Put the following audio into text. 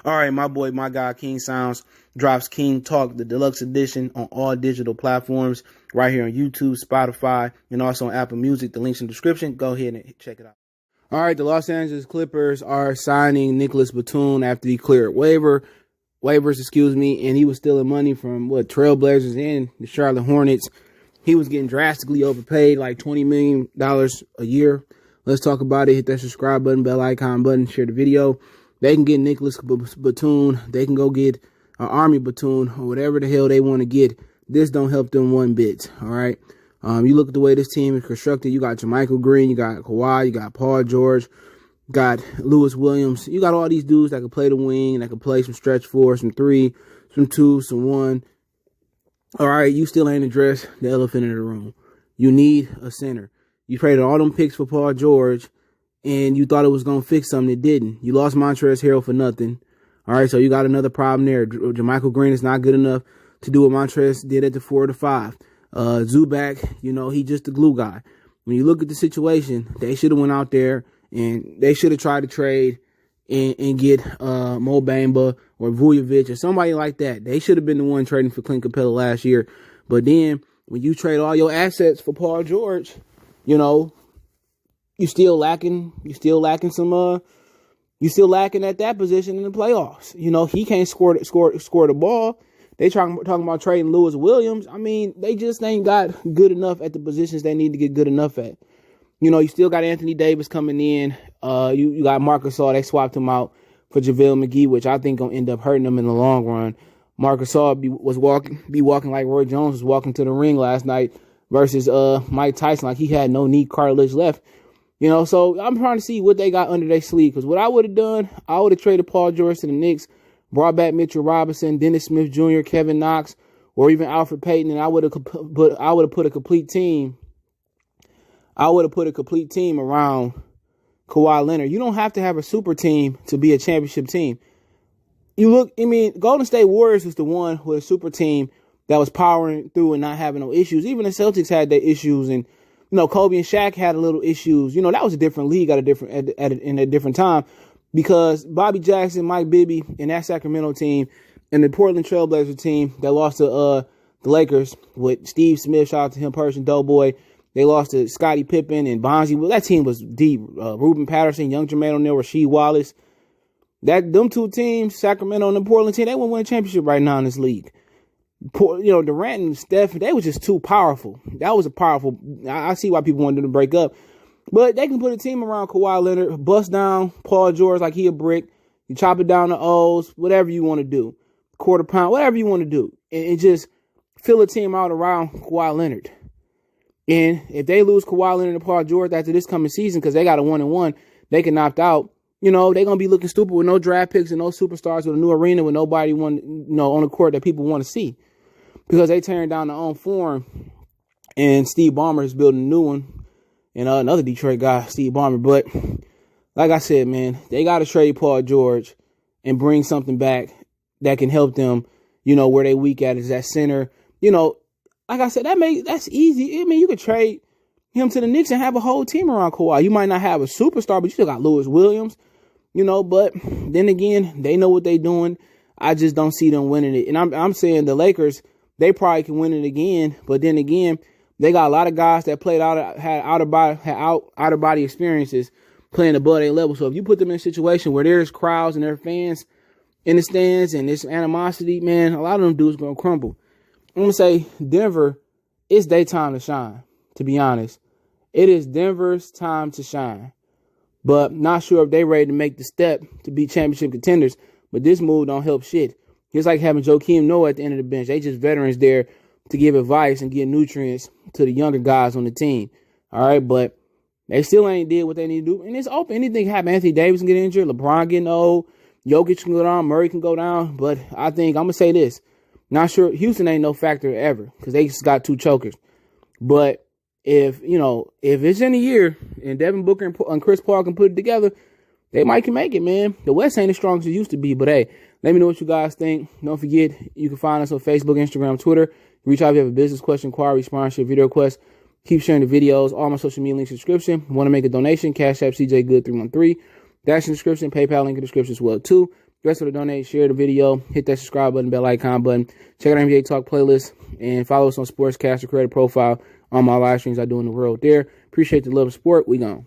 All right, my boy, my guy, King Sounds drops King Talk, the deluxe edition, on all digital platforms, right here on YouTube, Spotify, and also on Apple Music. The link's in the description. Go ahead and check it out. All right, the Los Angeles Clippers are signing Nicolas Batum after he cleared waivers, and he was stealing money from Trailblazers and the Charlotte Hornets. He was getting drastically overpaid, like $20 million a year. Let's talk about it. Hit that subscribe button, bell icon button, share the video. They can get Nicolas Batum. They can go get Army Batum or whatever the hell they want to get. This don't help them one bit, all right? You look at the way this team is constructed. You got JaMychal Green, you got Kawhi, you got Paul George, got Lewis Williams. You got all these dudes that can play the wing, that can play some stretch 4, some 3, some 2, some 1. All right, you still ain't addressed the elephant in the room. You need a center. You traded all them picks for Paul George, and you thought it was going to fix something. It didn't. You lost Montrezl Harrell for nothing. All right, so you got another problem there. JaMychal Green is not good enough to do what Montrezl did at the 4 or the 5. Zubac, he just the glue guy. When you look at the situation, they should have went out there and they should have tried to trade and get Mo Bamba or Vujovic or somebody like that. They should have been the one trading for Clint Capella last year. But then when you trade all your assets for Paul George, you still lacking at that position in the playoffs. He can't score the ball. They talking about trading Lewis Williams. I mean, they just ain't got good enough at the positions they need to get good enough at. You still got Anthony Davis coming in. You got Marc Gasol. They swapped him out for JaVale McGee, which I think gonna end up hurting them in the long run. Marc Gasol was walking like Roy Jones was walking to the ring last night versus Mike Tyson, like he had no knee cartilage left. So I'm trying to see what they got under their sleeve. Because what I would have done, I would have traded Paul George to the Knicks, brought back Mitchell Robinson, Dennis Smith Jr., Kevin Knox, or even Alfred Payton, and I would have put a complete team. I would have put a complete team around Kawhi Leonard. You don't have to have a super team to be a championship team. Golden State Warriors was the one with a super team that was powering through and not having no issues. Even the Celtics had their issues, and Kobe and Shaq had a little issues. That was a different league in a different time, because Bobby Jackson, Mike Bibby, and that Sacramento team, and the Portland Trailblazer team that lost to the Lakers with Steve Smith, shout out to him, Persian Doughboy. They lost to Scottie Pippen and Bonzi. Well, that team was deep. Ruben Patterson, Young Jermaine O'Neal, Rasheed Wallace. Them two teams, Sacramento and the Portland team, they wouldn't win a championship right now in this league. Durant and Steph, they were just too powerful. That was a powerful. I see why people wanted them to break up. But they can put a team around Kawhi Leonard, bust down Paul George like he a brick. You chop it down to O's, whatever you want to do. Quarter pound, whatever you want to do. And just fill a team out around Kawhi Leonard. And if they lose Kawhi Leonard and Paul George after this coming season, because they got a 1-1, they can opt out. They're going to be looking stupid with no draft picks and no superstars, with a new arena with nobody on the court that people want to see. Because they tearing down their own form. And Steve Ballmer is building a new one. And another Detroit guy, Steve Ballmer. But like I said, man, they got to trade Paul George and bring something back that can help them, where they weak at is that center. Like I said, that's easy. I mean, you could trade him to the Knicks and have a whole team around Kawhi. You might not have a superstar, but you still got Lewis Williams, but then again, they know what they're doing. I just don't see them winning it. And I'm saying the Lakers, they probably can win it again, but then again, they got a lot of guys that played had out of body experiences playing above their level. So if you put them in a situation where there's crowds and their fans in the stands and this animosity, man, a lot of them dudes gonna crumble. I'm going to say Denver, it's their time to shine, to be honest. It is Denver's time to shine. But not sure if they're ready to make the step to be championship contenders. But this move don't help shit. It's like having Joakim Noah at the end of the bench. They just veterans there to give advice and give nutrients to the younger guys on the team. All right, but they still ain't did what they need to do. And it's open. Anything can happen. Anthony Davis can get injured. LeBron getting old. Jokic can go down. Murray can go down. But I think I'm going to say this. Not sure. Houston ain't no factor ever because they just got 2 chokers. But if it's in a year and Devin Booker and Chris Paul can put it together, they might can make it, man. The West ain't as strong as it used to be. But, hey, let me know what you guys think. Don't forget, you can find us on Facebook, Instagram, Twitter. Reach out if you have a business question, inquiry, sponsorship, video request. Keep sharing the videos. All my social media links in the description. Want to make a donation? Cash App CJ Good 313. That's in the description. PayPal link in the description as well, too. rest of the donate, share the video, hit that subscribe button, bell icon button. Check out our NBA Talk playlist and follow us on Sportscastr, create a profile on my live streams I do in the world there. Appreciate the love and support. We gone.